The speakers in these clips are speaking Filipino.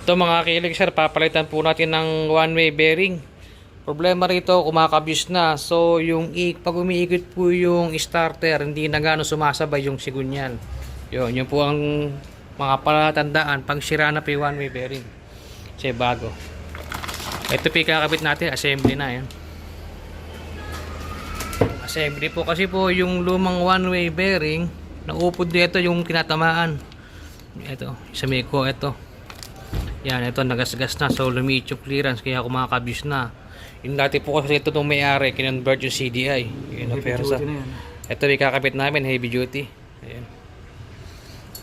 Ito mga kilig sir, papalitan po natin ng one-way bearing. Problema rito, kumakabis na. So yung pag umiikot po yung starter, hindi na gano'ng sumasabay yung sigunyan. Yun po ang mga palatandaan pag sira na po yung one-way bearing. Kasi bago. Ito po kakabit natin, assembly na yan. Assembly po kasi po yung lumang one-way bearing, naupod dito yung tinatamaan. Ito, sa Miko, ito. Yan, ito nagasgas na. So lumiit yung clearance kaya kumakabis na. Yung dati po kasi ito itong may-ari, kinonvert yung CDI. Yun ang persa. Ito yung kakabit namin, heavy duty. Ayan.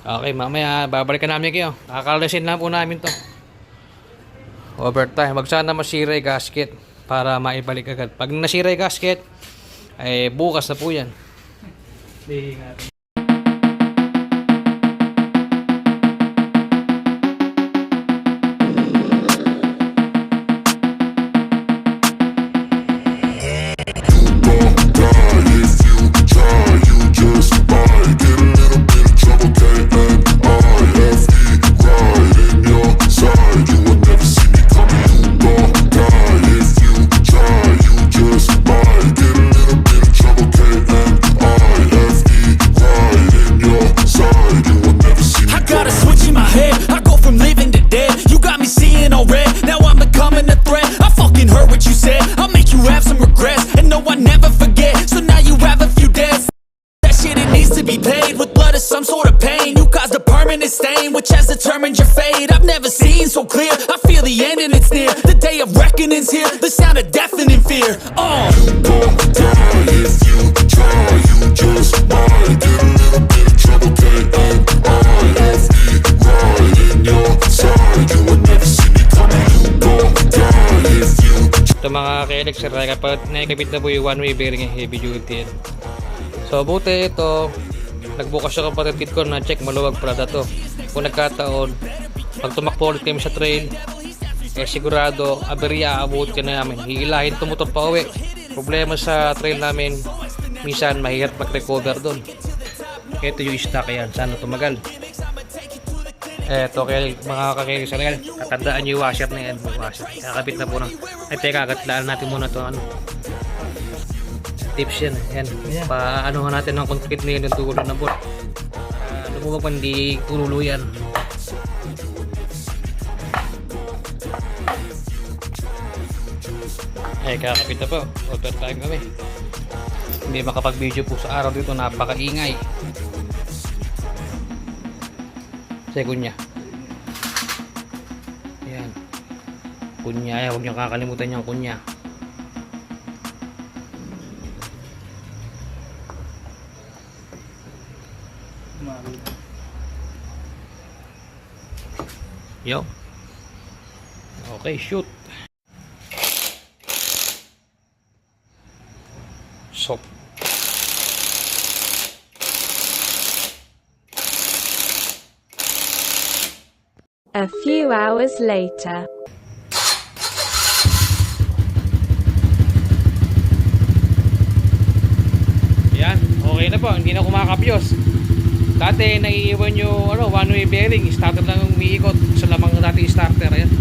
Okay, mamaya babalikan namin kayo. Kakalasin lang po namin to. Overtime. Wag sana masira yung gasket para maibalik agad. Pag nasira yung gasket, ay bukas na po yan. Some sort of pain, you caused a permanent stain, which has determined your fate. I've never seen so clear, I feel the end and it's near. The day of reckoning's here, the sound of deafening fear. You won't die if you try, you just might get a little bit of trouble, K-N-I-F-E, right in your side, you will never see me coming. You won't die if you Ito mga kilig sir, kapag nakikabit na po yung one-way bearing yung heavy duty. So buti ito, nagbukas siya kapatid ko na check, maluwag pala to. Kung nagkataon, pag tumakbo ulit kami sa trail, sigurado aberya aabot ka na namin. Hihilahin to motor pa uwi. Problema sa trail namin, minsan mahirap mag-recover doon. Ito yung stock yan, sana tumagal. Eto kaya mga kakilig sa real, katandaan yung washer na yan. Washer. Kakabit na po ng teka, katandaan natin muna to tips yan. Yan. Paano natin ng concrete na yun yung tulo ng board. Lumubag man, hindi tululuyan. Kakapit na po. Overtime kami. Hindi makapag-video po sa araw dito. Napakaingay. Kunya. Yan. Kunya. Huwag niyo kakalimutan yung kunya. Yo. Okay, shoot. So. A few hours later. Yan, okay na po, hindi na kumakapyos. Dati naiiwan yung one-way bearing, starter lang yung umiikot sa lamang nating starter. Ayan.